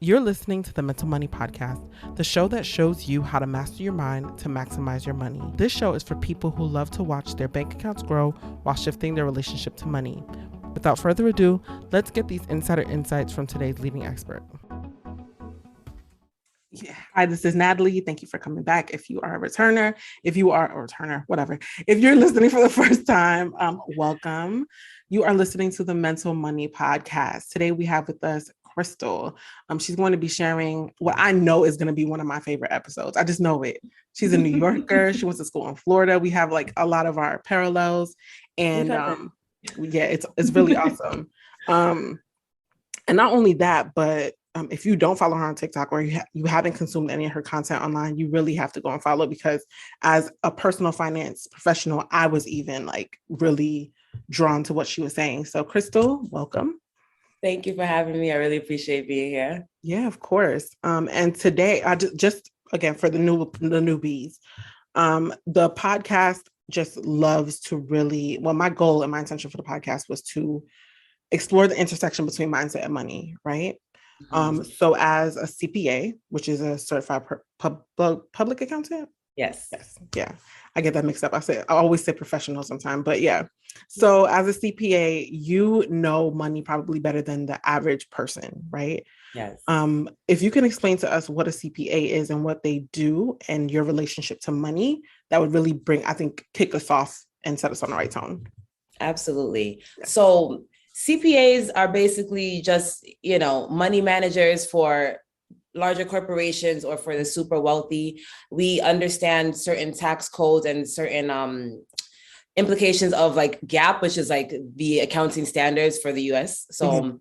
You're listening to the Mental Money Podcast, the show that shows you how to master your mind to maximize your money. This show is for people who love to watch their bank accounts grow while shifting their relationship to money. Without further ado, let's get these insider insights from today's leading expert. Yeah. Hi, this is Natalie. Thank you for coming back. If you are a returner, whatever. If you're listening for the first time, welcome. You are listening to the Mental Money Podcast. Today we have with us Krystal. She's going to be sharing what I know is going to be one of my favorite episodes. I just know it. She's a New Yorker. She went to school in Florida. We have like a lot of our parallels, and it's really awesome. And not only that, but if you don't follow her on TikTok or you haven't consumed any of her content online, you really have to go and follow, because as a personal finance professional, I was even like really drawn to what she was saying. So Krystal, welcome. Thank you for having me. I really appreciate being here. Yeah, of course. And today, I just again for the newbies, the podcast just loves to really. Well, my goal and my intention for the podcast was to explore the intersection between mindset and money, right? Mm-hmm. So as a CPA, which is a certified public accountant. Yes. Yeah. I get that mixed up. I always say professional sometimes, but yeah. So as a CPA, you know money probably better than the average person, right? Yes. If you can explain to us what a CPA is and what they do and your relationship to money, that would really kick us off and set us on the right tone. Absolutely. Yeah. So CPAs are basically just, money managers for larger corporations or for the super wealthy. We understand certain tax codes and certain implications of like GAAP, which is like the accounting standards for the US. So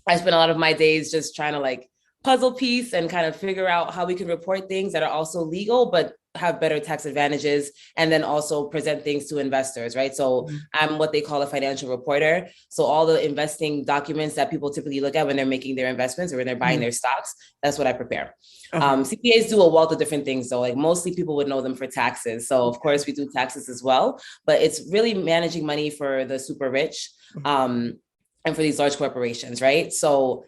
I spend a lot of my days just trying to like puzzle piece and kind of figure out how we can report things that are also legal, but have better tax advantages, and then also present things to investors, right? So I'm what they call a financial reporter. So all the investing documents that people typically look at when they're making their investments or when they're buying their stocks, that's what I prepare. CPAs do a wealth of different things. So like mostly people would know them for taxes. So of course we do taxes as well, but it's really managing money for the super rich and for these large corporations, right? So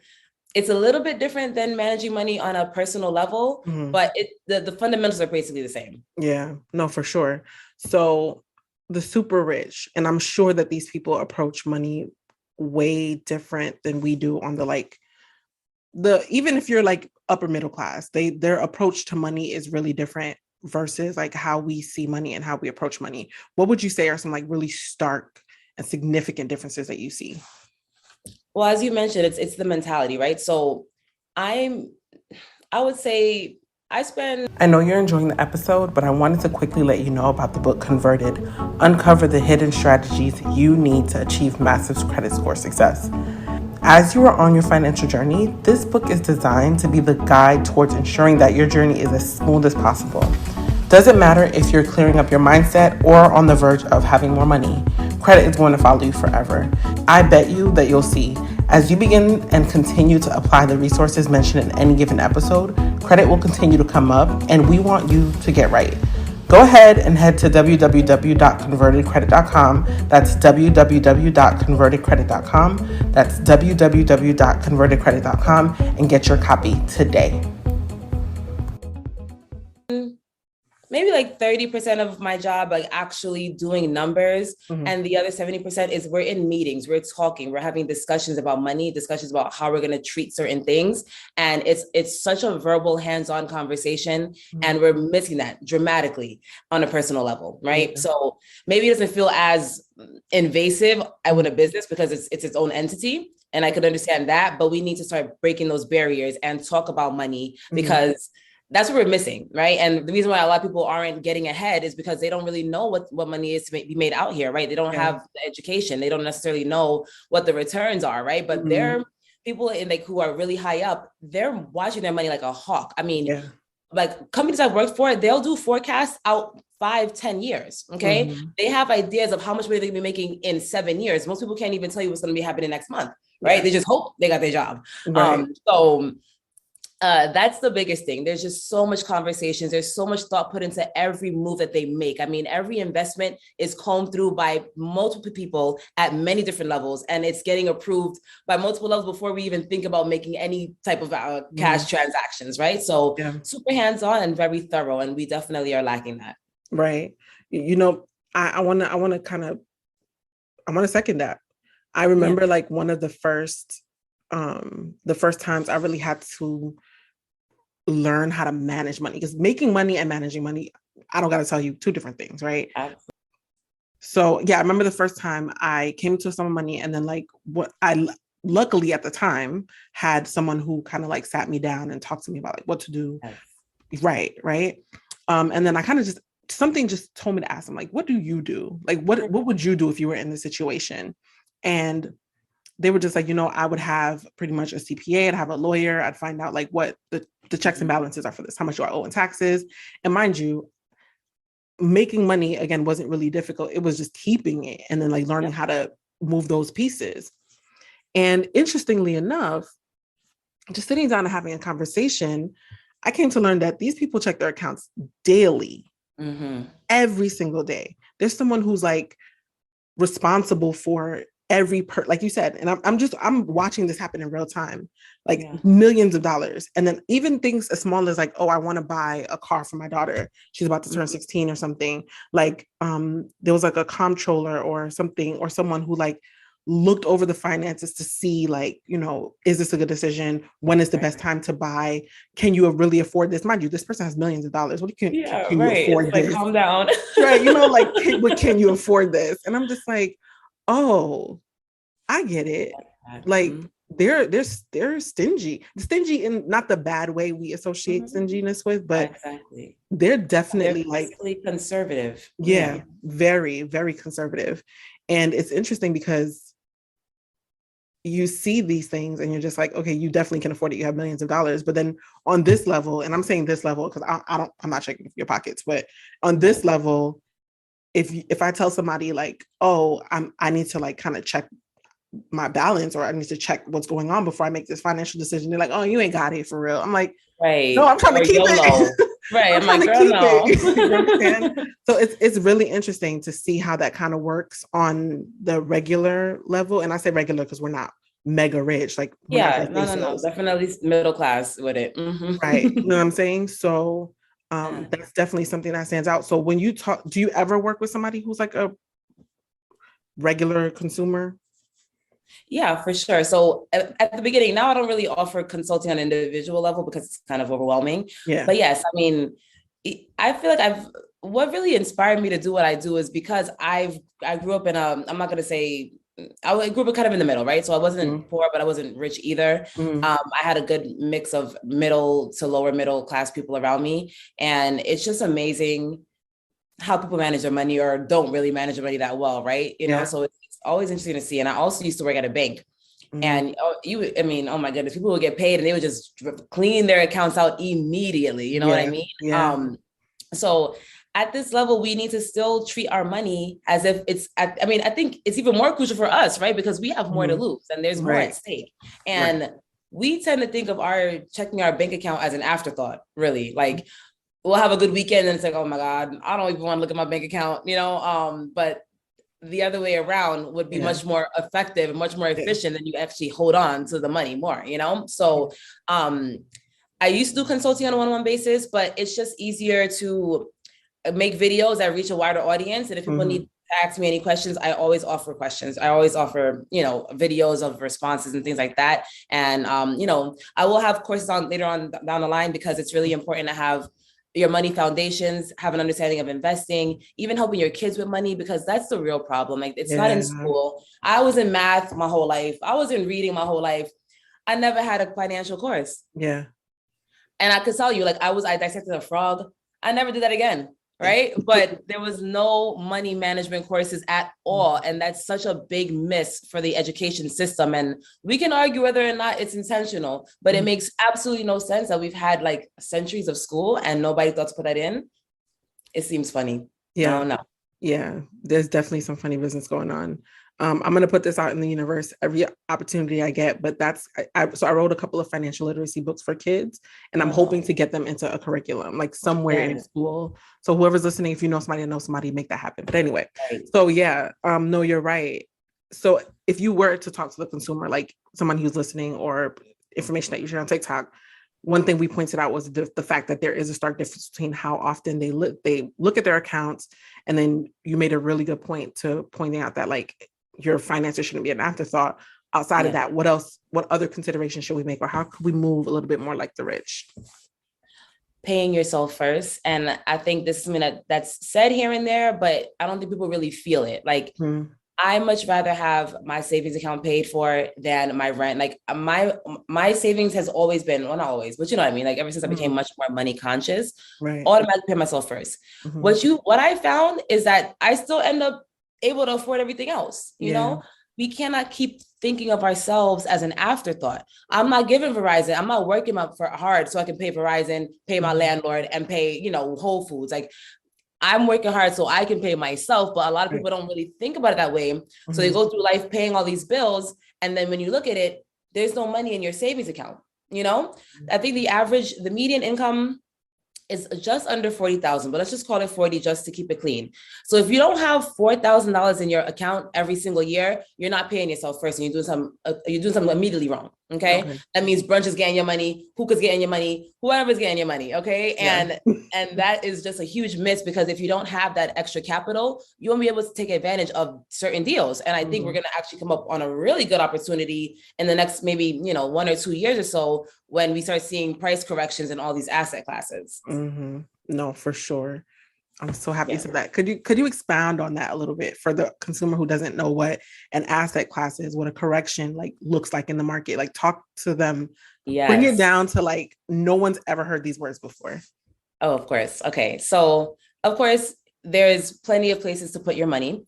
it's a little bit different than managing money on a personal level, but the fundamentals are basically the same. Yeah, no, for sure. So the super rich, and I'm sure that these people approach money way different than we do on even if you're like upper middle class, their approach to money is really different versus like how we see money and how we approach money. What would you say are some like really stark and significant differences that you see? Well, as you mentioned, it's the mentality, right? So I would say I know you're enjoying the episode, but I wanted to quickly let you know about the book Converted, Uncover the Hidden Strategies You Need to Achieve Massive Credit Score Success. As you are on your financial journey, this book is designed to be the guide towards ensuring that your journey is as smooth as possible. Doesn't matter if you're clearing up your mindset or on the verge of having more money, credit is going to follow you forever. I bet you that you'll see, as you begin and continue to apply the resources mentioned in any given episode, credit will continue to come up, and we want you to get right. Go ahead and head to www.convertedcredit.com. That's www.convertedcredit.com. That's www.convertedcredit.com and get your copy today. Maybe like 30% of my job, like actually doing numbers. And the other 70% is we're in meetings, we're talking, we're having discussions about money, discussions about how we're going to treat certain things. And it's such a verbal hands-on conversation. And we're missing that dramatically on a personal level, right? So maybe it doesn't feel as invasive with a business because it's its own entity. And I could understand that, but we need to start breaking those barriers and talk about money because that's what we're missing, right? And the reason why a lot of people aren't getting ahead is because they don't really know what money is to be made out here, right? They don't have the education. They don't necessarily know what the returns are, right? But they're people who are really high up, they're watching their money like a hawk. I mean, like companies I've worked for, they'll do forecasts out 5-10 years, okay? They have ideas of how much money they can be making in 7 years. Most people can't even tell you what's going to be happening next month, right? They just hope they got their job. Right. So That's the biggest thing. There's just so much conversations. There's so much thought put into every move that they make. I mean, every investment is combed through by multiple people at many different levels, and it's getting approved by multiple levels before we even think about making any type of cash transactions, right? So super hands-on and very thorough, and we definitely are lacking that. Right. You know, I want to second that. I remember like one of the first times I really had to learn how to manage money, because making money and managing money, I don't got to tell you, two different things, right? Absolutely. So yeah, I remember the first time I came to some money, and then like what I luckily at the time had someone who kind of like sat me down and talked to me about like what to do. Right. And then I kind of just, something just told me to ask them, like, what do you do? Like, what would you do if you were in this situation? And they were just like, I would have pretty much a CPA, I'd have a lawyer, I'd find out like what the checks and balances are for this, how much do I owe in taxes? And mind you, making money again wasn't really difficult. It was just keeping it and then like learning how to move those pieces. And interestingly enough, just sitting down and having a conversation, I came to learn that these people check their accounts daily, every single day. There's someone who's like responsible for like you said, and I'm watching this happen in real time, like millions of dollars. And then even things as small as like, oh, I want to buy a car for my daughter. She's about to turn 16 or something. Like, there was like a comptroller or something, or someone who like looked over the finances to see like, is this a good decision? When is the best time to buy? Can you really afford this? Mind you, this person has millions of dollars. What can you afford this? Like, calm down. Right. Like, can you afford this? And I'm just like, oh, I get it. Like they're stingy in not the bad way we associate stinginess with, but they're definitely like conservative. Very, very conservative. And it's interesting because you see these things and you're just like, okay, you definitely can afford it. You have millions of dollars. But then on this level, and I'm saying this level because I'm not checking your pockets, but on this level, if I tell somebody like, oh, I need to like kind of check my balance, or I need to check what's going on before I make this financial decision, they're like, oh, you ain't got it for real. I'm like, no, I'm trying to keep it. Right. I'm trying to keep it. You understand? So it's really interesting to see how that kind of works on the regular level. And I say regular because we're not mega rich. Like, no, definitely middle class with it. Right. You know what I'm saying? So that's definitely something that stands out. So when you talk, do you ever work with somebody who's like a regular consumer? Yeah, for sure. So at the beginning, now I don't really offer consulting on an individual level because it's kind of overwhelming. Yeah. But yes, I mean, I feel like what really inspired me to do what I do is because I grew up in I'm not going to say, I grew up kind of in the middle, right? So I wasn't poor, but I wasn't rich either. I had a good mix of middle to lower middle class people around me. And it's just amazing how people manage their money or don't really manage their money that well, right? You know, so it's always interesting to see. And I also used to work at a bank. And oh my goodness, people would get paid and they would just clean their accounts out immediately. You know what I mean? Yeah. So at this level, we need to still treat our money as if I think it's even more crucial for us, right? Because we have more to lose and there's more at stake. And we tend to think of checking our bank account as an afterthought, really. Like, we'll have a good weekend and it's like, oh my God, I don't even want to look at my bank account, but the other way around would be much more effective and much more efficient than you actually hold on to the money more, So I used to do consulting on a one-on-one basis, but it's just easier to make videos that reach a wider audience. And if people need to ask me any questions, I always offer questions. I always offer, videos of responses and things like that. And, I will have courses on later on down the line because it's really important to have your money foundations, have an understanding of investing, even helping your kids with money, because that's the real problem. Like, it's not in school. I was in math my whole life. I was in reading my whole life. I never had a financial course. Yeah. And I could tell you, like, I dissected a frog. I never did that again. Right. But there was no money management courses at all. And that's such a big miss for the education system. And we can argue whether or not it's intentional, but it makes absolutely no sense that we've had like centuries of school and nobody thought to put that in. It seems funny. Yeah. I don't know. Yeah. There's definitely some funny business going on. I'm going to put this out in the universe every opportunity I get, but so I wrote a couple of financial literacy books for kids, and I'm hoping to get them into a curriculum, like somewhere in school. So whoever's listening, if you know somebody, make that happen. But anyway, so yeah, no, you're right. So if you were to talk to the consumer, like someone who's listening or information that you share on TikTok, one thing we pointed out was the fact that there is a stark difference between how often they look at their accounts. And then you made a really good point to pointing out that like your finances shouldn't be an afterthought. Outside of that, what other considerations should we make, or how could we move a little bit more like the rich? Paying yourself first. And I think this is something that's said here and there, but I don't think people really feel it. Like, I much rather have my savings account paid for than my rent. Like my savings has always been, well, not always, but you know what I mean? Like ever since I became much more money conscious, automatically pay myself first. What I found is that I still end up able to afford everything else. You know, we cannot keep thinking of ourselves as an afterthought. I'm not giving Verizon, I'm not working hard so I can pay Verizon, pay my landlord, and pay, Whole Foods. Like, I'm working hard so I can pay myself, but a lot of people don't really think about it that way. So they go through life paying all these bills. And then when you look at it, there's no money in your savings account. I think the median income is just under 40,000, but let's just call it 40 just to keep it clean. So if you don't have $4,000 in your account every single year, you're not paying yourself first, and you're doing something immediately wrong. Okay. That means brunch is getting your money, hookah's getting your money, whoever's getting your money. Okay. And that is just a huge miss, because if you don't have that extra capital, you won't be able to take advantage of certain deals. And I think we're going to actually come up on a really good opportunity in the next maybe 1 or 2 years or so, when we start seeing price corrections in all these asset classes. No, for sure. I'm so happy you said that. Could you expound on that a little bit for the consumer who doesn't know what an asset class is, what a correction looks like in the market? Like, talk to them, bring it down to like, no one's ever heard these words before. Oh, of course. Okay. So of course, there's plenty of places to put your money.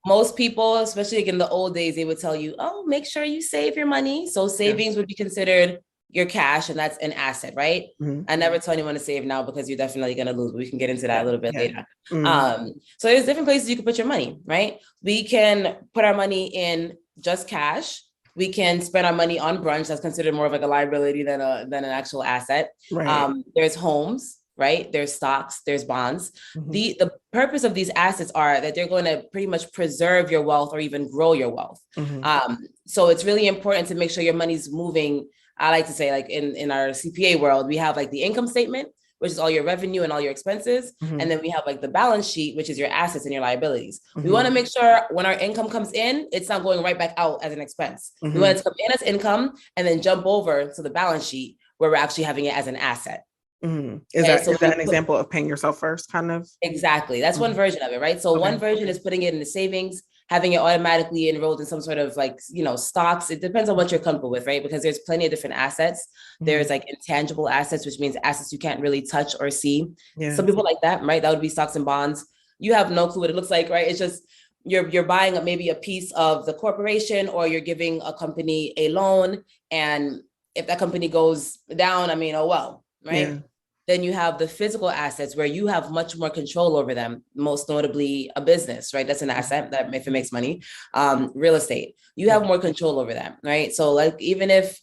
Most people, especially like in the old days, they would tell you, oh, make sure you save your money. So savings would be considered your cash, and that's an asset, right? I never tell anyone to save now, because you're definitely going to lose. We can get into that a little bit later. So there's different places you can put your money, right? We can put our money in just cash. We can spend our money on brunch. That's considered more of like a liability than an actual asset. There's homes, right? There's stocks, there's bonds. The purpose of these assets are that they're going to pretty much preserve your wealth or even grow your wealth. So it's really important to make sure your money's moving. I like to say, like in our CPA world, we have like the income statement, which is all your revenue and all your expenses. And then we have like the balance sheet, which is your assets and your liabilities. We want to make sure when our income comes in, it's not going right back out as an expense. We want it to come in as income and then jump over to the balance sheet where we're actually having it as an asset. Is that an example of paying yourself first, kind of? Exactly. That's one version of it, right? So one version is putting it in the savings, having it automatically enrolled in some sort of like, stocks. It depends on what you're comfortable with, right? Because there's plenty of different assets. There's like intangible assets, which means assets you can't really touch or see. Some people like that, right? That would be stocks and bonds. You have no clue what it looks like, right? It's just, you're buying maybe a piece of the corporation, or you're giving a company a loan. And if that company goes down, oh well, right? Then you have the physical assets where you have much more control over them, most notably a business, right? That's an asset that if it makes money, real estate, you have more control over that, right? So like, even if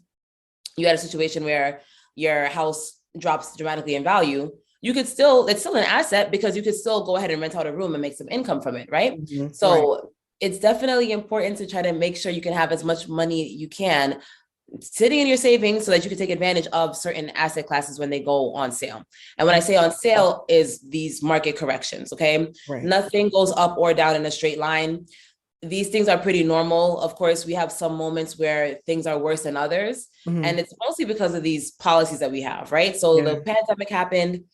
you had a situation where your house drops dramatically in value, it's still an asset, because you could still go ahead and rent out a room and make some income from it, right? So it's definitely important to try to make sure you can have as much money you can sitting in your savings, so that you can take advantage of certain asset classes when they go on sale. And when I say on sale, is these market corrections, okay? Nothing goes up or down in a straight line. These things are pretty normal. Of course, we have some moments where things are worse than others. And it's mostly because of these policies that we have, right? So the pandemic happened,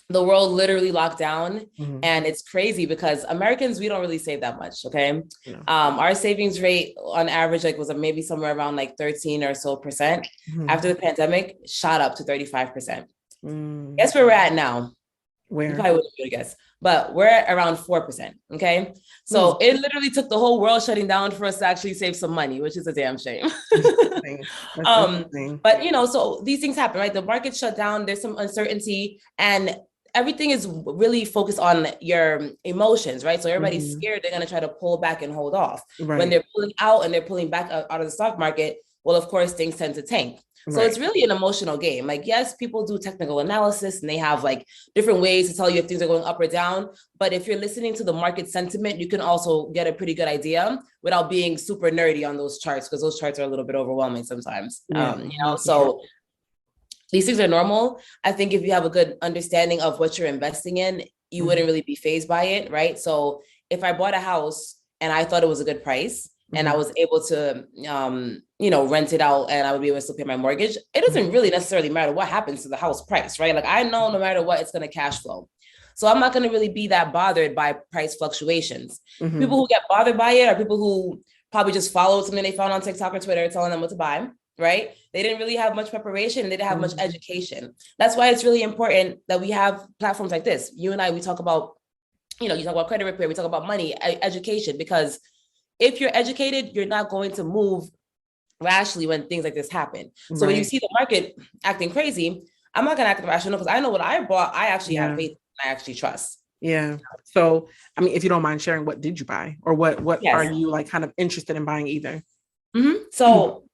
the world literally locked down. And it's crazy because Americans, we don't really save that much. Okay. Our savings rate on average, was maybe somewhere around 13 or so percent. After the pandemic, shot up to 35%. Guess where we're at now? Where? You probably wouldn't be able to guess, but we're at around 4%. Okay. So it literally took the whole world shutting down for us to actually save some money, which is a damn shame. But so these things happen, right? The market shut down, there's some uncertainty, and everything is really focused on your emotions, right? So everybody's Mhm. scared. They're going to try to pull back and hold off. When Right. they're pulling out and they're pulling back out of the stock market, well, of course, things tend to tank. So Right. it's really an emotional game. Like, yes, people do technical analysis and they have like different ways to tell you if things are going up or down. But if you're listening to the market sentiment, you can also get a pretty good idea without being super nerdy on those charts, because those charts are a little bit overwhelming sometimes. Yeah, You no, know, for sure. so these things are normal. I think if you have a good understanding of what you're investing in, you wouldn't really be phased by it, right? So if I bought a house and I thought it was a good price and I was able to, you know, rent it out and I would be able to still pay my mortgage, it doesn't really necessarily matter what happens to the house price, right? Like, I know no matter what, it's going to cash flow. So I'm not going to really be that bothered by price fluctuations. People who get bothered by it are people who probably just followed something they found on TikTok or Twitter telling them what to buy, right? They didn't really have much preparation. They didn't have much education. That's why it's really important that we have platforms like this. You and I, we talk about, you know, you talk about credit repair, we talk about money, education, because if you're educated, you're not going to move rashly when things like this happen. So when you see the market acting crazy, I'm not going to act rational because I know what I bought, I actually have faith, I actually trust. Yeah. So, I mean, if you don't mind sharing, what did you buy, or what are you like kind of interested in buying either? So,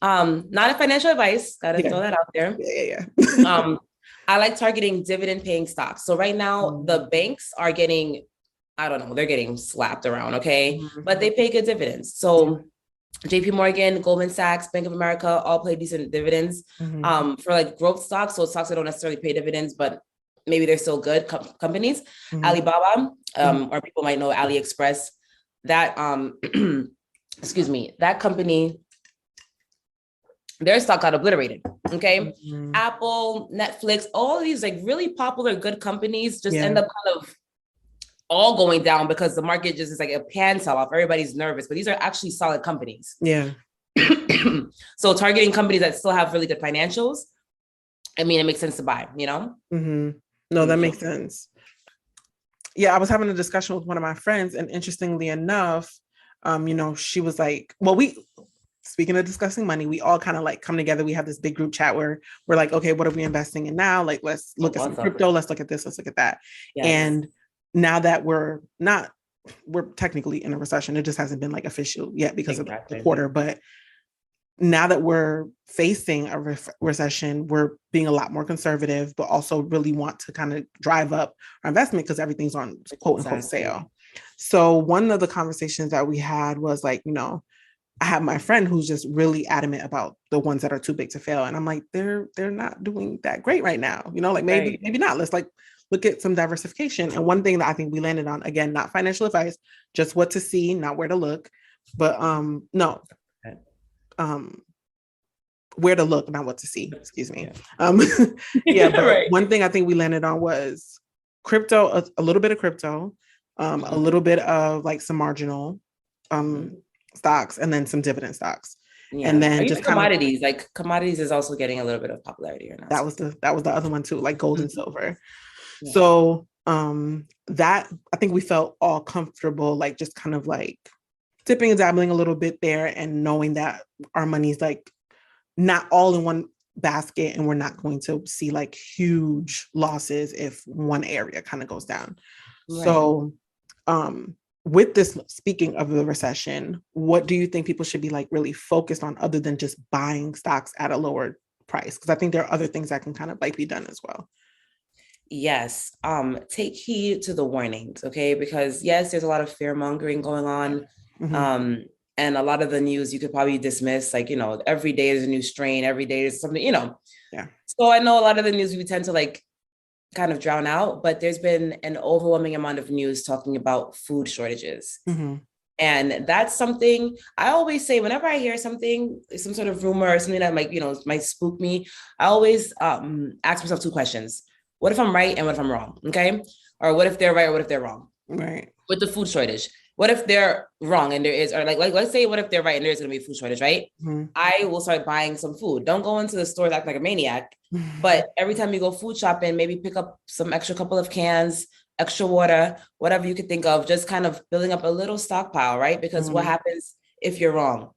not a financial advice, gotta throw that out there. Yeah. I like targeting dividend paying stocks. So right now the banks are getting, I don't know, they're getting slapped around, okay? But they pay good dividends. So JP Morgan, Goldman Sachs, Bank of America all pay decent dividends for like growth stocks. So stocks that don't necessarily pay dividends, but maybe they're still good companies. Alibaba, or people might know AliExpress, that excuse me, that company, their stock got obliterated. Okay. Apple, Netflix, all these like really popular good companies just end up kind of all going down because the market just is like a pan sell off. Everybody's nervous, but these are actually solid companies. Yeah. So targeting companies that still have really good financials, I mean, it makes sense to buy, you know? No, that makes sense. Yeah, I was having a discussion with one of my friends, and interestingly enough, you know, she was like, well, speaking of discussing money, we all kind of like come together. We have this big group chat where we're like, okay, what are we investing in now? Like, let's look at some crypto. Let's look at this. Let's look at that. Yes. And now that we're technically in a recession, it just hasn't been like official yet because of the quarter. But now that we're facing a recession, we're being a lot more conservative, but also really want to kind of drive up our investment because everything's on quote unquote sale. So one of the conversations that we had was like, you know, I have my friend who's just really adamant about the ones that are too big to fail. And I'm like, they're not doing that great right now. You know, like maybe not. Let's like look at some diversification. And one thing that I think we landed on, again, not financial advice, just what to see, not where to look, but where to look, not what to see, excuse me. But one thing I think we landed on was crypto, a little bit of crypto, a little bit of like some marginal stocks, and then some dividend stocks. And then just commodities, like commodities is also getting a little bit of popularity right now. That was the other one too, like gold and silver. So that, I think we felt all comfortable, like just kind of like dipping and dabbling a little bit there, and knowing that our money's like not all in one basket, and we're not going to see like huge losses if one area kind of goes down. So with this, speaking of the recession, what do you think people should be like really focused on other than just buying stocks at a lower price? Because I think there are other things that can kind of like be done as well. Yes. Take heed to the warnings, okay? Because yes, there's a lot of fear mongering going on. And a lot of the news you could probably dismiss, like, you know, every day is a new strain, every day is something, you know. So I know a lot of the news we tend to like kind of drown out, but there's been an overwhelming amount of news talking about food shortages. And that's something I always say whenever I hear something, some sort of rumor or something that might, you know, might spook me, I always ask myself two questions. What if I'm right and what if I'm wrong? Okay. Or what if they're right or what if they're wrong? Right. With the food shortage. What if they're wrong and there is, or like let's say what if they're right and there's going to be a food shortage, right? I will start buying some food. Don't go into the store acting like a maniac, but every time you go food shopping, maybe pick up some extra couple of cans, extra water, whatever you could think of, just kind of building up a little stockpile, right? Because what happens if you're wrong?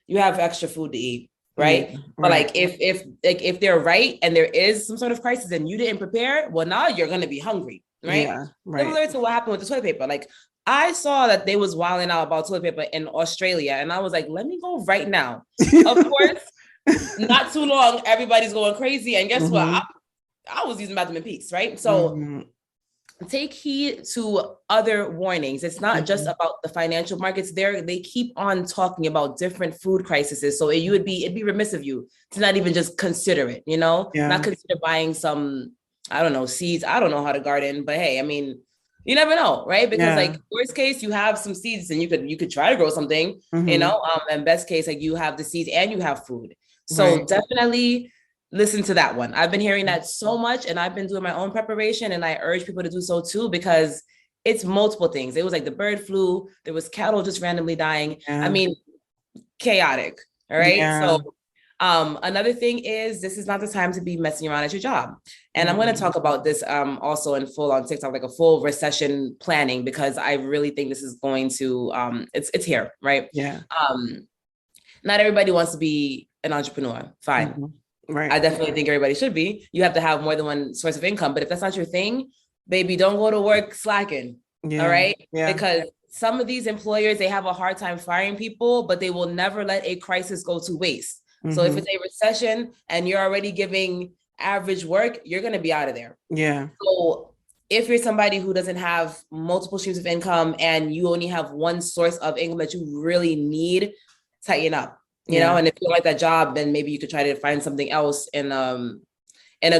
You have extra food to eat. right? Yeah, But right. like if they're right and there is some sort of crisis and you didn't prepare, well, now you're gonna be hungry, right? Yeah, right. Similar to what happened with the toilet paper. Like I saw that they was wilding out about toilet paper in Australia, and I was like, let me go right now. Of course, not too long, everybody's going crazy, and guess what? I was using bathroom in peace, right? So take heed to other warnings. It's not just about the financial markets. They keep on talking about different food crises. So it'd be remiss of you to not even just consider it, not consider buying some, I don't know, seeds. I don't know how to garden, but hey, I mean, you never know, right? Because like worst case, you have some seeds and you could try to grow something, and best case, like you have the seeds and you have food. So definitely listen to that one. I've been hearing that so much, and I've been doing my own preparation, and I urge people to do so too, because it's multiple things. It was like the bird flu, there was cattle just randomly dying. I mean, chaotic. All right. So another thing is, this is not the time to be messing around at your job. And I'm going to talk about this also in full on TikTok, like a full recession planning, because I really think this is going to, it's here, right? Not everybody wants to be an entrepreneur. Fine. Right. I definitely think everybody should be. You have to have more than one source of income. But if that's not your thing, baby, don't go to work slacking. All right. Because some of these employers, they have a hard time firing people, but they will never let a crisis go to waste. So if it's a recession and you're already giving average work, you're going to be out of there. So if you're somebody who doesn't have multiple streams of income and you only have one source of income that you really need, tighten up. You know, and if you don't like that job, then maybe you could try to find something else in a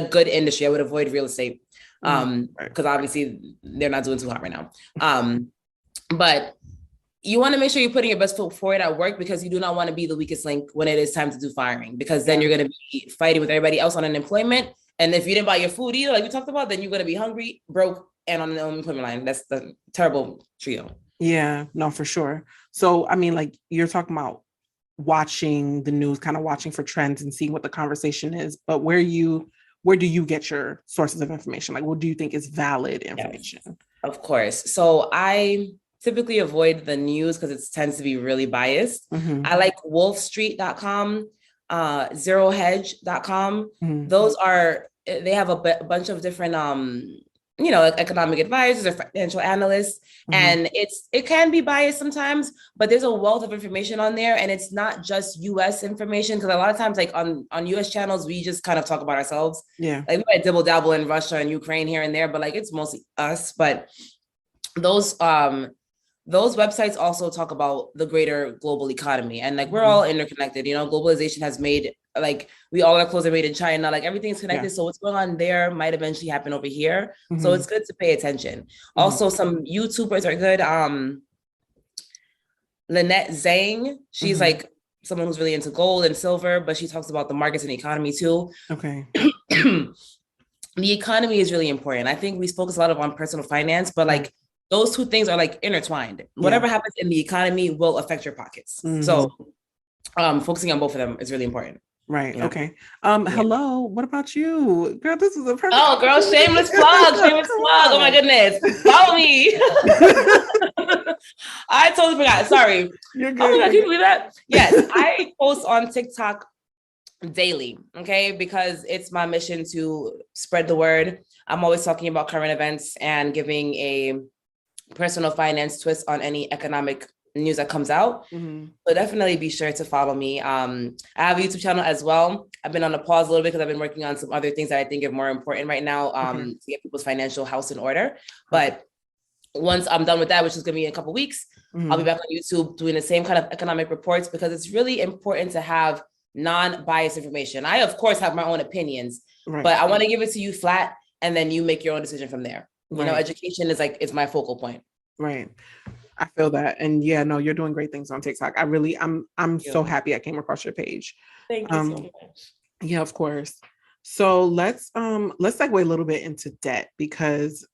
good industry. I would avoid real estate because obviously they're not doing too hot right now. But you want to make sure you're putting your best foot forward at work, because you do not want to be the weakest link when it is time to do firing, because then you're going to be fighting with everybody else on unemployment. And if you didn't buy your food either, like we talked about, then you're going to be hungry, broke, and on the unemployment line. That's the terrible trio. Yeah, no, for sure. So, I mean, like you're talking about watching the news, kind of watching for trends and seeing what the conversation is, but where do you get your sources of information? Like, what do you think is valid information? Yes, of course. So I typically avoid the news because it tends to be really biased. I like wolfstreet.com, zerohedge.com. Those they have a bunch of different like economic advisors or financial analysts, and it can be biased sometimes, but there's a wealth of information on there, and it's not just US information, because a lot of times, like on US channels, we just kind of talk about ourselves. Like we might dibble dabble in Russia and Ukraine here and there, but like it's mostly us. But those websites also talk about the greater global economy, and like we're all interconnected. Globalization has made, like, we all our clothes are made in China, like everything's connected. So what's going on there might eventually happen over here. So it's good to pay attention. Also, some YouTubers are good. Lynette Zhang, she's like someone who's really into gold and silver, but she talks about the markets and the economy too. The economy is really important. I think we focus a lot on personal finance, but like those two things are like intertwined. Whatever happens in the economy will affect your pockets. So focusing on both of them is really important. Right. Yeah. Okay. Hello. What about you? Girl, this is a perfect. Oh, girl, shameless plug. Shameless plug. Oh my goodness. Follow me. I totally forgot. Sorry. You're good. Oh my God, can you believe that? Yes, I post on TikTok daily, okay? Because it's my mission to spread the word. I'm always talking about current events and giving a personal finance twist on any economic news that comes out. So definitely be sure to follow me. I have a YouTube channel as well. I've been on a pause a little bit because I've been working on some other things that I think are more important right now to get people's financial house in order. But once I'm done with that, which is going to be in a couple of weeks, I'll be back on YouTube doing the same kind of economic reports, because it's really important to have non-biased information. I, of course, have my own opinions, but I want to give it to you flat, and then you make your own decision from there. You know, education is like, it's my focal point. Right. I feel that. And yeah, no, you're doing great things on TikTok. I'm so happy I came across your page. Thank you so much. Yeah, of course. So let's segue a little bit into debt, because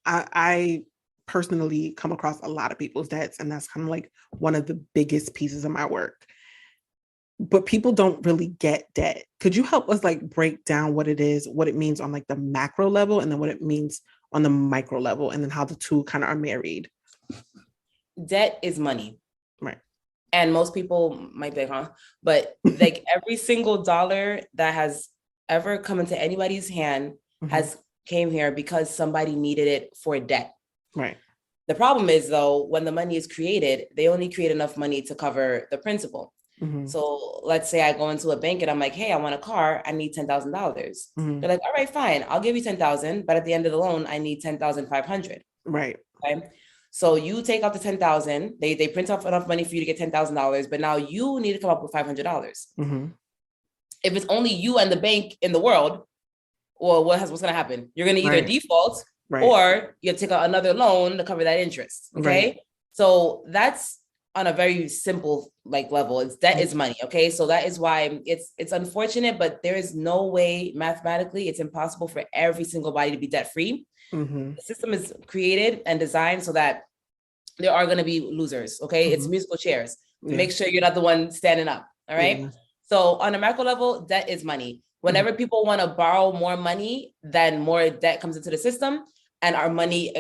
I personally come across a lot of people's debts, and that's kind of like one of the biggest pieces of my work. But people don't really get debt. Could you help us like break down what it is, what it means on like the macro level, and then what it means on the micro level, and then how the two kind of are married? Debt is money. Right. And most people might be like, huh? But like every single dollar that has ever come into anybody's hand has came here because somebody needed it for debt. Right. The problem is, though, when the money is created, they only create enough money to cover the principal. So let's say I go into a bank and I'm like, hey, I want a car. I need $10,000. They're like, all right, fine. I'll give you 10,000. But at the end of the loan, I need 10,500. Right. Okay. So you take out the 10,000. They print off enough money for you to get $10,000. But now you need to come up with $500. If it's only you and the bank in the world, well, what's going to happen? You're going to either default or you have to take out another loan to cover that interest. Okay. Right. So that's on a very simple like level. It's debt is money. Okay. So that is why it's unfortunate, but there is no way mathematically it's impossible for every single body to be debt free. The system is created and designed so that there are going to be losers. Okay. It's musical chairs. Make sure you're not the one standing up. All right. So on a macro level, debt is money. Whenever people want to borrow more money, then more debt comes into the system and our money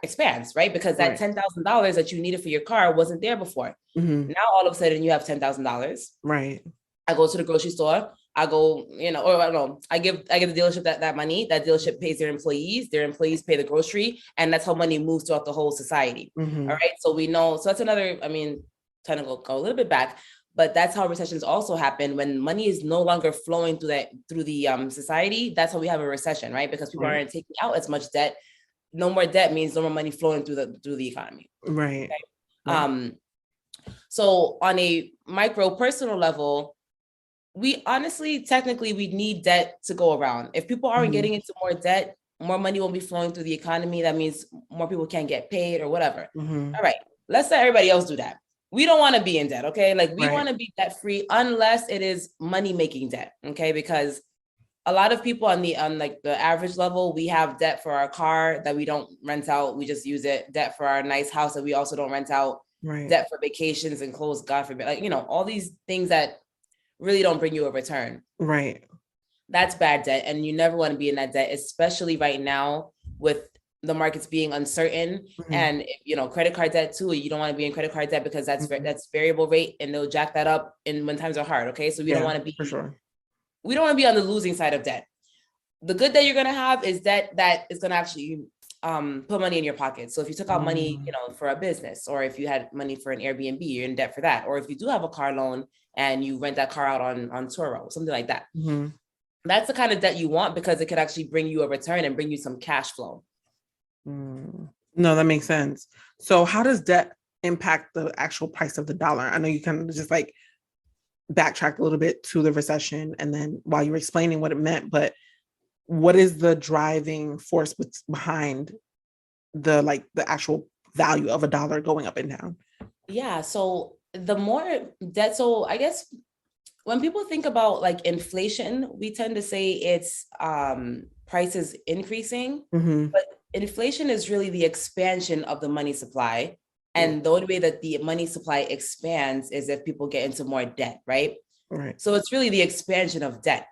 expands, right? Because that $10,000 that you needed for your car wasn't there before. Now, all of a sudden you have $10,000. Right. I go to the grocery store. I go, or I don't know, I give the dealership that money. That dealership pays their employees pay the grocery. And that's how money moves throughout the whole society. All right. So we know, so that's another, trying to go a little bit back. But that's how recessions also happen when money is no longer flowing through the society. That's how we have a recession, right? Because people aren't taking out as much debt. No more debt means no more money flowing through the economy. Right. Okay? So on a micro personal level, we honestly, technically, we need debt to go around. If people aren't getting into more debt, more money won't be flowing through the economy. That means more people can't get paid or whatever. All right, let's let everybody else do that. We don't want to be in debt, okay? Like we want to be debt free unless it is money making debt, okay? Because a lot of people on the average level, we have debt for our car that we don't rent out. We just use it. Debt for our nice house that we also don't rent out. Debt for vacations and clothes, God forbid. Like, all these things that really don't bring you a return. Right. That's bad debt. And you never want to be in that debt, especially right now with the markets being uncertain and credit card debt too. You don't want to be in credit card debt because that's variable rate and they'll jack that up when times are hard. Okay. So we don't want to be, for sure. We don't want to be on the losing side of debt. The good that you're going to have is that is going to actually put money in your pocket. So if you took out money, for a business, or if you had money for an Airbnb, you're in debt for that. Or if you do have a car loan and you rent that car out on Turo, something like that. That's the kind of debt you want because it could actually bring you a return and bring you some cash flow. No, that makes sense. So how does debt impact the actual price of the dollar? I know you kind of just like backtracked a little bit to the recession and then while you were explaining what it meant, but what is the driving force behind the actual value of a dollar going up and down? Yeah. So the more debt, so I guess when people think about like inflation, we tend to say it's prices increasing, but inflation is really the expansion of the money supply. And the only way that the money supply expands is if people get into more debt, right? Right. So it's really the expansion of debt.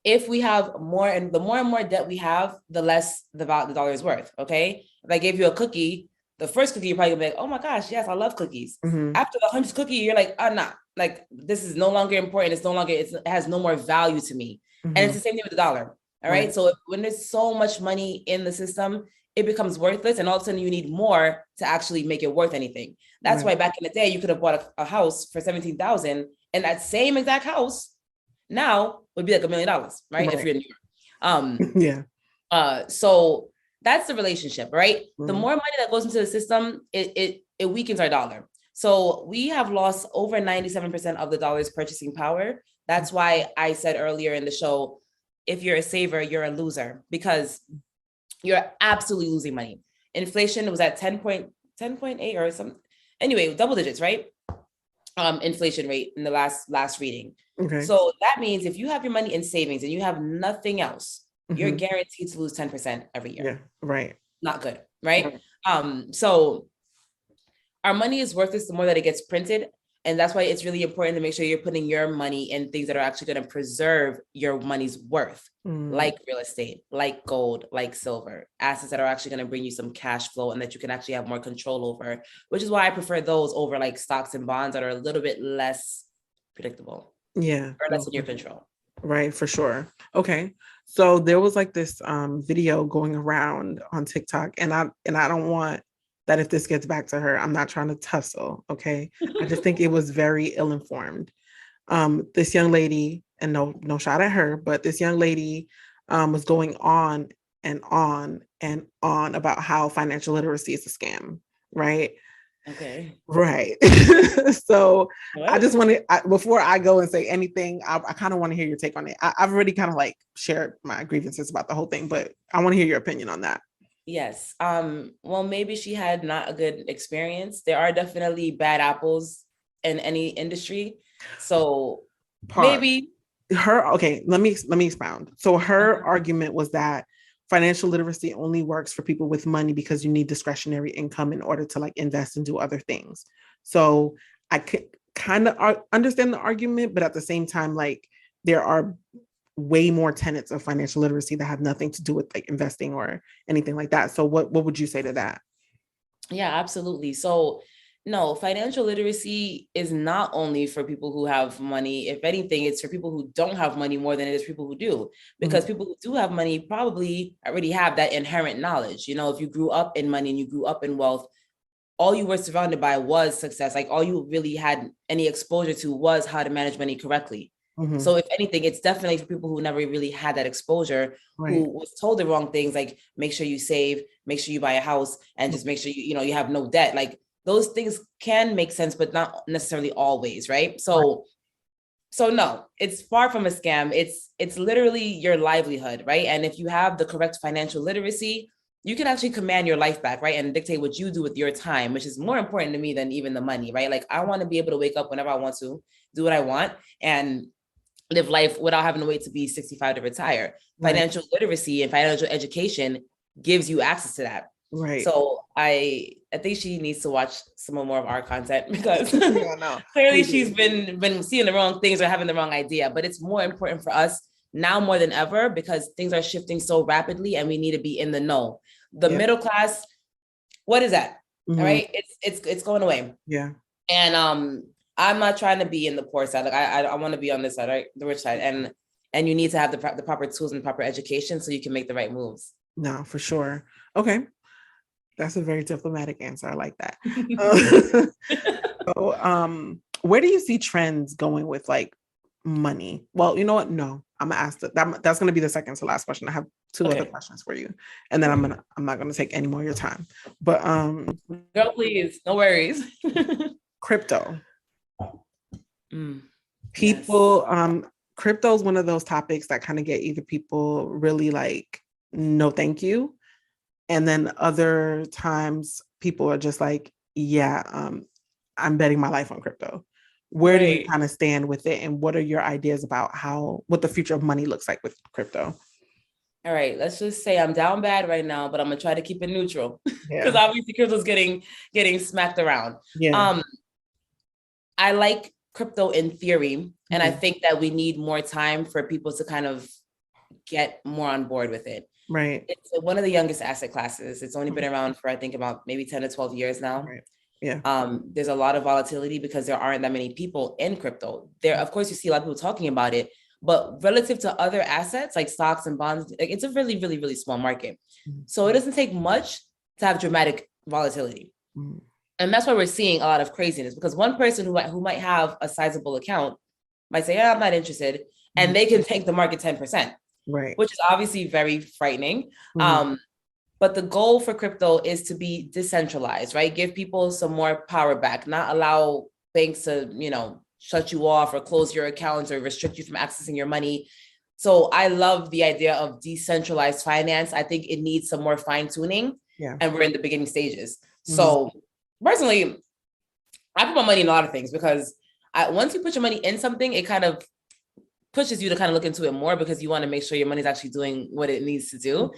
If we have more and more debt we have, the less the dollar is worth. Okay. If I gave you a cookie, the first cookie, you're probably gonna be like, oh my gosh, yes, I love cookies. After the 100th cookie, you're like, oh, nah, like this is no longer important. It has no more value to me. And it's the same thing with the dollar. All right. So when there's so much money in the system, it becomes worthless. And all of a sudden you need more to actually make it worth anything. That's why back in the day, you could have bought a house for $17,000 and that same exact house now would be like $1 million, right? If you're in New York. So that's the relationship, right? The more money that goes into the system, it weakens our dollar. So we have lost over 97% of the dollar's purchasing power. That's why I said earlier in the show, if you're a saver, you're a loser because you're absolutely losing money. Inflation was at 10.8 or something. Anyway, double digits, right? Inflation rate in the last reading. Okay. So that means if you have your money in savings and you have nothing else, you're guaranteed to lose 10% every year. Yeah, right. Not good, right? So our money is worthless the more that it gets printed. And that's why it's really important to make sure you're putting your money in things that are actually going to preserve your money's worth, like real estate, like gold, like silver, assets that are actually going to bring you some cash flow and that you can actually have more control over, which is why I prefer those over like stocks and bonds that are a little bit less predictable. Yeah. Or less in your control. Right, for sure. Okay. So there was like this video going around on TikTok, and I don't want that if this gets back to her, I'm not trying to tussle. Okay. I just think it was very ill-informed. This young lady, and no shot at her, but this young lady was going on and on and on about how financial literacy is a scam, right? Okay. Right. So I just want to, before I go and say anything, I kind of want to hear your take on it. I've already kind of like shared my grievances about the whole thing, but I want to hear your opinion on that. Yes. Well, maybe she had not a good experience. There are definitely bad apples in any industry. So maybe her, okay, let me expound. So her argument was that financial literacy only works for people with money because you need discretionary income in order to like invest and do other things. So I could kind of understand the argument, but at the same time, like there are way more tenets of financial literacy that have nothing to do with like investing or anything like that. So what would you say to that? Yeah, absolutely. So no, financial literacy is not only for people who have money. If anything, it's for people who don't have money more than it is people who do, because people who do have money probably already have that inherent knowledge. You know, if you grew up in money and you grew up in wealth, all you were surrounded by was success. Like all you really had any exposure to was how to manage money correctly. So if anything, it's definitely for people who never really had that exposure, who was told the wrong things, like make sure you save, make sure you buy a house, and just make sure you have no debt. Like those things can make sense, but not necessarily always, right? So no, it's far from a scam. It's literally your livelihood, right? And if you have the correct financial literacy, you can actually command your life back, right? And dictate what you do with your time, which is more important to me than even the money, right? Like I want to be able to wake up whenever I want to, do what I want, and live life without having to wait to be 65 to retire. Financial literacy and financial education gives you access to that. Right. So I think she needs to watch some more of our content, because clearly she's been seeing the wrong things or having the wrong idea. But it's more important for us now more than ever, because things are shifting so rapidly and we need to be in the know. The middle class, what is that? All right, it's going away. Yeah. And I'm not trying to be in the poor side. Like I want to be on this side, right? The rich side. And you need to have the proper tools and proper education so you can make the right moves. No, for sure. Okay. That's a very diplomatic answer. I like that. So, where do you see trends going with like money? Well, you know what? No, I'm gonna ask that. That's gonna be the second to last question. I have two other questions for you, and then I'm not gonna take any more of your time. But girl, please, no worries. Crypto. People, crypto is one of those topics that kind of get either people really like, no, thank you. And then other times people are just like, yeah, I'm betting my life on crypto. Where do you kind of stand with it? And what are your ideas about what the future of money looks like with crypto? All right, let's just say I'm down bad right now, but I'm gonna try to keep it neutral, because obviously crypto's getting smacked around. I like crypto in theory, and I think that we need more time for people to kind of get more on board with it. Right. It's one of the youngest asset classes. It's only been around for, I think, about maybe 10 to 12 years now. Right. Yeah. There's a lot of volatility because there aren't that many people in crypto. There, of course, you see a lot of people talking about it, but relative to other assets like stocks and bonds, it's a really, really, really small market. So it doesn't take much to have dramatic volatility. And that's why we're seeing a lot of craziness, because one person who might have a sizable account might say, I'm not interested. And they can take the market 10%, which is obviously very frightening. But the goal for crypto is to be decentralized, right? Give people some more power back, not allow banks to, shut you off or close your accounts or restrict you from accessing your money. So I love the idea of decentralized finance. I think it needs some more fine tuning, and we're in the beginning stages. So personally, I put my money in a lot of things, because once you put your money in something, it kind of pushes you to kind of look into it more, because you want to make sure your money is actually doing what it needs to do.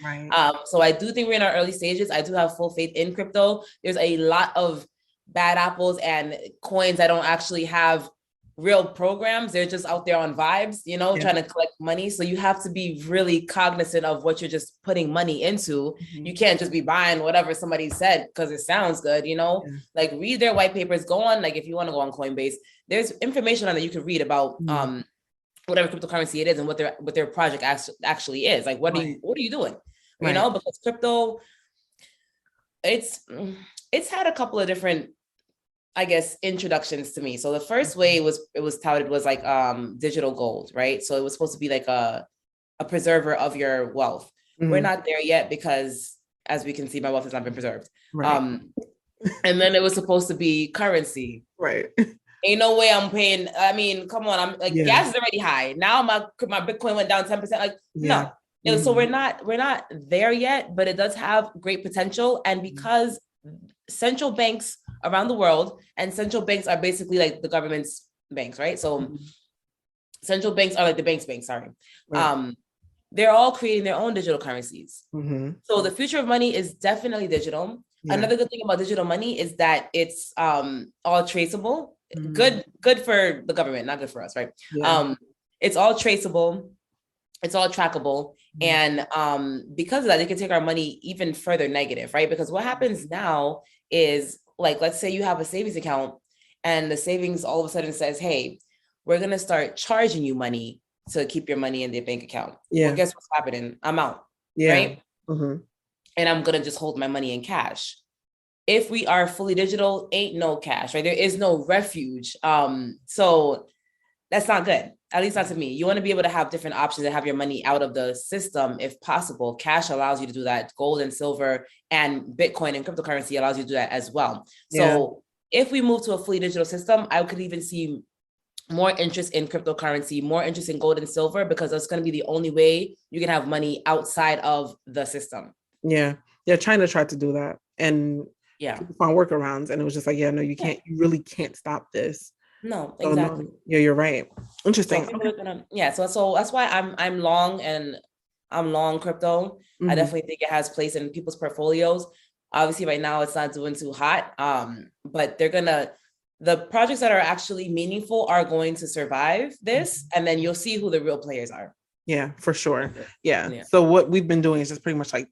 So I do think we're in our early stages. I do have full faith in crypto. There's a lot of bad apples and coins that don't actually have real programs. They're just out there on vibes, trying to collect money. So you have to be really cognizant of what you're just putting money into. Mm-hmm. You can't just be buying whatever somebody said because it sounds good, like read their white papers, go on, like if you want to go on Coinbase, there's information on that you can read about whatever cryptocurrency it is and what their project actually is. Like what are you doing? Because crypto, it's had a couple of different, I guess, introductions to me. So the first way it was touted was like digital gold, right? So it was supposed to be like a preserver of your wealth. Mm-hmm. We're not there yet because, as we can see, my wealth has not been preserved. Right. And then it was supposed to be currency. Right. Ain't no way I'm paying. I mean, come on. I'm like, gas is already high. Now my Bitcoin went down 10%. Like, no. Mm-hmm. So we're not there yet, but it does have great potential. And because central banks around the world, and central banks are basically like the government's banks, right? So central banks are like the banks, sorry. Right. They're all creating their own digital currencies. Mm-hmm. So the future of money is definitely digital. Yeah. Another good thing about digital money is that it's all traceable. Mm-hmm. Good for the government, not good for us, right? Yeah. It's all traceable. It's all trackable. Mm-hmm. And because of that, they can take our money even further negative, right? Because what happens now is, like, let's say you have a savings account and the savings all of a sudden says, hey, we're going to start charging you money to keep your money in the bank account. Yeah. Well, guess what's happening? I'm out. Yeah. Right. Mm-hmm. And I'm going to just hold my money in cash. If we are fully digital, ain't no cash, right? There is no refuge. So that's not good. At least not to me. You want to be able to have different options and have your money out of the system if possible. Cash allows you to do that. Gold and silver and Bitcoin and cryptocurrency allows you to do that as well. So if we move to a fully digital system, I could even see more interest in cryptocurrency, more interest in gold and silver, because that's going to be the only way you can have money outside of the system. Yeah. China tried to do that. And people found workarounds. And it was just like, no, you can't, you really can't stop this. No, exactly. Yeah, you're right. Interesting. So that's why I'm long, and I'm long crypto. Mm-hmm. I definitely think it has place in people's portfolios. Obviously, right now it's not doing too hot. But the projects that are actually meaningful are going to survive this, and then you'll see who the real players are. Yeah, for sure. Yeah. So what we've been doing is just pretty much like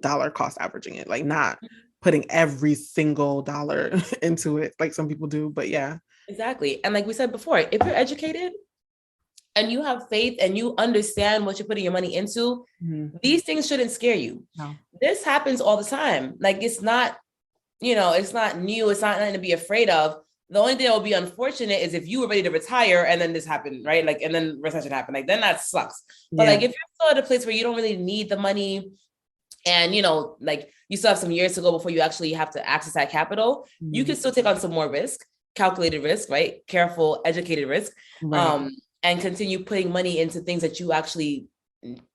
dollar cost averaging it, like not putting every single dollar into it like some people do, but yeah. Exactly. And like we said before, if you're educated and you have faith and you understand what you're putting your money into, these things shouldn't scare you. No. This happens all the time. Like, it's not, it's not new. It's not nothing to be afraid of. The only thing that will be unfortunate is if you were ready to retire and then this happened, right? Like, and then recession happened, like, then that sucks. But like, if you're still at a place where you don't really need the money and, like you still have some years to go before you actually have to access that capital, you can still take on some more risk. Calculated risk, right? Careful, educated risk, right. And continue putting money into things that you actually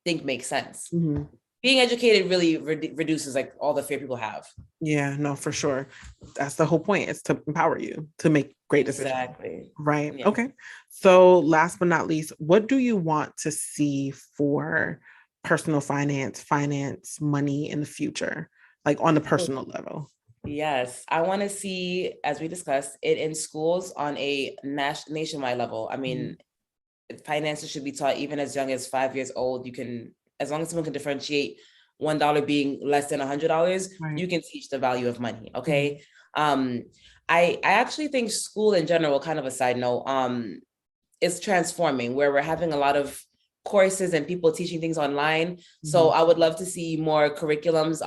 think make sense. Mm-hmm. Being educated really reduces like all the fear people have. Yeah, no, for sure. That's the whole point. It's to empower you to make great decisions. Exactly. Right. Yeah. Okay. So last but not least, what do you want to see for personal finance, money in the future, like on the personal level? Yes, I want to see, as we discussed, it in schools on a nationwide level. I mean, finances should be taught even as young as 5 years old. You can, as long as someone can differentiate $1 being less than $100, right. You can teach the value of money. Okay. I actually think school in general, kind of a side note, is transforming, where we're having a lot of courses and people teaching things online. So I would love to see more curriculums,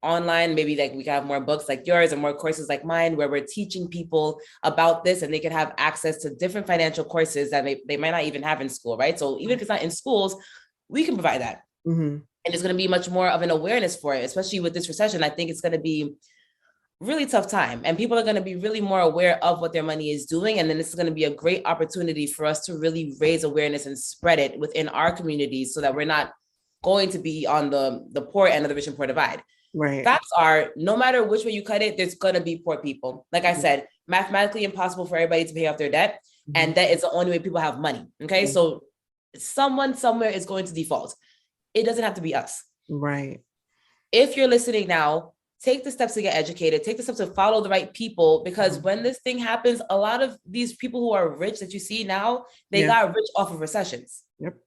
online, maybe like we can have more books like yours and more courses like mine, where we're teaching people about this and they can have access to different financial courses that they might not even have in school, right? So even if it's not in schools, we can provide that. And it's going to be much more of an awareness for it, especially with this recession. I think it's going to be really tough time, and people are going to be really more aware of what their money is doing. And then this is going to be a great opportunity for us to really raise awareness and spread it within our communities so that we're not going to be on the poor end of the rich and poor divide. Right. Facts are, no matter which way you cut it, there's going to be poor people. Like I said, mathematically impossible for everybody to pay off their debt. And that is the only way people have money. Okay. So someone somewhere is going to default. It doesn't have to be us. Right. If you're listening now, take the steps to get educated, take the steps to follow the right people, because when this thing happens, a lot of these people who are rich that you see now, they got rich off of recessions,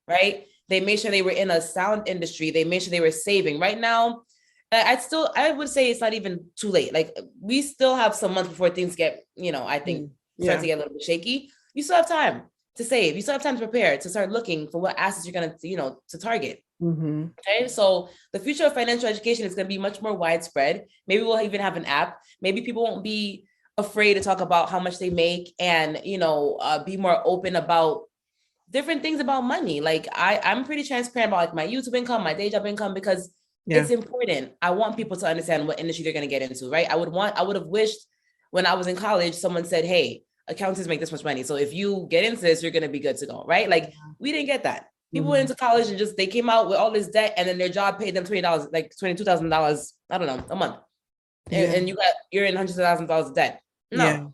right? They made sure they were in a sound industry. They made sure they were saving. Right now, I would say it's not even too late. Like, we still have some months before things get, I think start to get a little bit shaky. You still have time to save. You still have time to prepare, to start looking for what assets you're going to, to target. Okay. So the future of financial education is going to be much more widespread. Maybe we'll even have an app. Maybe people won't be afraid to talk about how much they make and, be more open about different things about money. Like, I'm pretty transparent about like my YouTube income, my day job income, because it's important. I want people to understand what industry they're going to get into, right? I would have wished when I was in college, someone said, hey, accountants make this much money, so if you get into this, you're going to be good to go, right? Like, we didn't get that. People went into college and they came out with all this debt, and then their job paid them $20, like $22,000, I don't know, a month. And you're in hundreds of thousands of dollars of debt. No.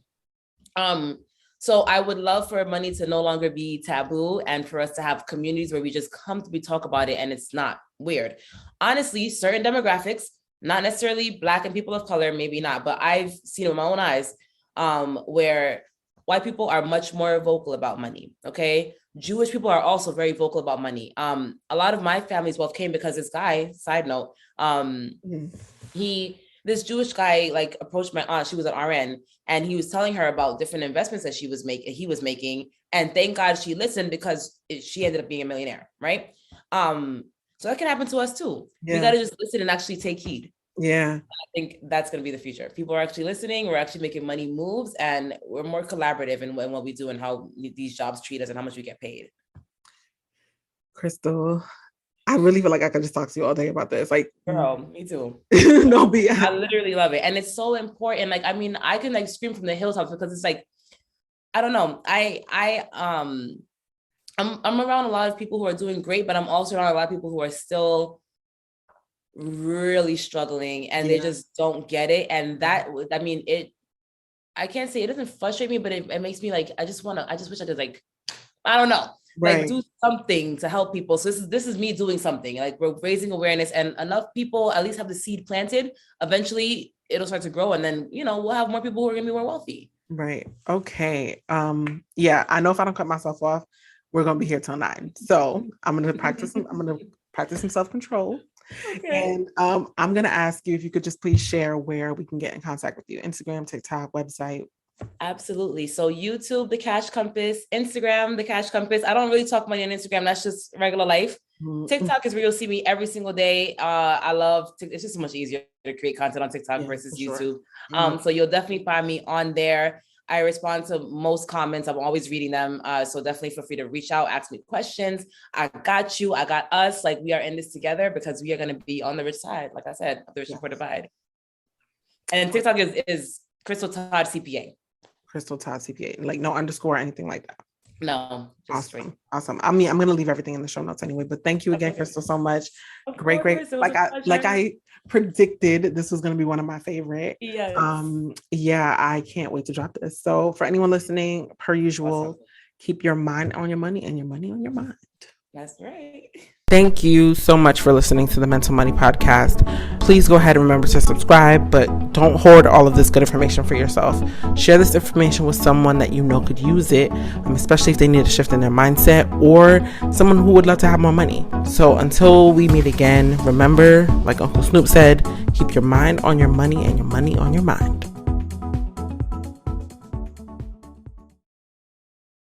So I would love for money to no longer be taboo, and for us to have communities where we just comfortably talk about it and it's not weird. Honestly, certain demographics, not necessarily Black and people of color, maybe not, but I've seen it with my own eyes, where white people are much more vocal about money. Okay. Jewish people are also very vocal about money. A lot of my family's wealth came because this guy, side note, this Jewish guy like approached my aunt. She was an RN, and he was telling her about different investments that he was making. And thank God she listened, because she ended up being a millionaire. Right. So that can happen to us too. We got to just listen and actually take heed. I think that's going to be the future. People are actually listening. We're actually making money moves, and we're more collaborative in what we do and how these jobs treat us and how much we get paid. Krystal, I really feel like I could just talk to you all day about this. Like, girl, me too. No BS. I literally love it. And it's so important. Like, I mean, I can like scream from the hilltops, because it's like, I don't know. I'm around a lot of people who are doing great, but I'm also around a lot of people who are still really struggling, and they just don't get it. And that, I mean, I can't say it doesn't frustrate me, but it makes me like, I just wish I could, like, I don't know, like do something to help people. So this is me doing something. Like, we're raising awareness, and enough people at least have the seed planted. Eventually it'll start to grow, and then, we'll have more people who are going to be more wealthy. Right. Okay. I know if I don't cut myself off, we're going to be here till 9. So I'm going to practice some self-control. Okay. And I'm going to ask you if you could just please share where we can get in contact with you. Instagram, TikTok, website. Absolutely. So YouTube, The Cash Compass. Instagram, The Cash Compass. I don't really talk money on Instagram. That's just regular life. TikTok is where you'll see me every single day. I love it's just so much easier to create content on TikTok versus YouTube. So you'll definitely find me on there. I respond to most comments. I'm always reading them. So definitely feel free to reach out, ask me questions. I got you. I got us. Like, we are in this together, because we are going to be on the rich side. Like I said, the rich and poor divide. And TikTok is Krystal Todd CPA. Krystal Todd CPA. Like, no underscore or anything like that. No. Awesome. I mean, I'm going to leave everything in the show notes anyway, but thank you again, Krystal, so much. Great. Like I predicted, this was going to be one of my favorite. Yes. I can't wait to drop this. So for anyone listening, per usual, keep your mind on your money and your money on your mind. That's right. Thank you so much for listening to the Mental Money Podcast. Please go ahead and remember to subscribe, but don't hoard all of this good information for yourself. Share this information with someone that you know could use it, especially if they need a shift in their mindset, or someone who would love to have more money. So until we meet again, remember, like Uncle Snoop said, keep your mind on your money and your money on your mind.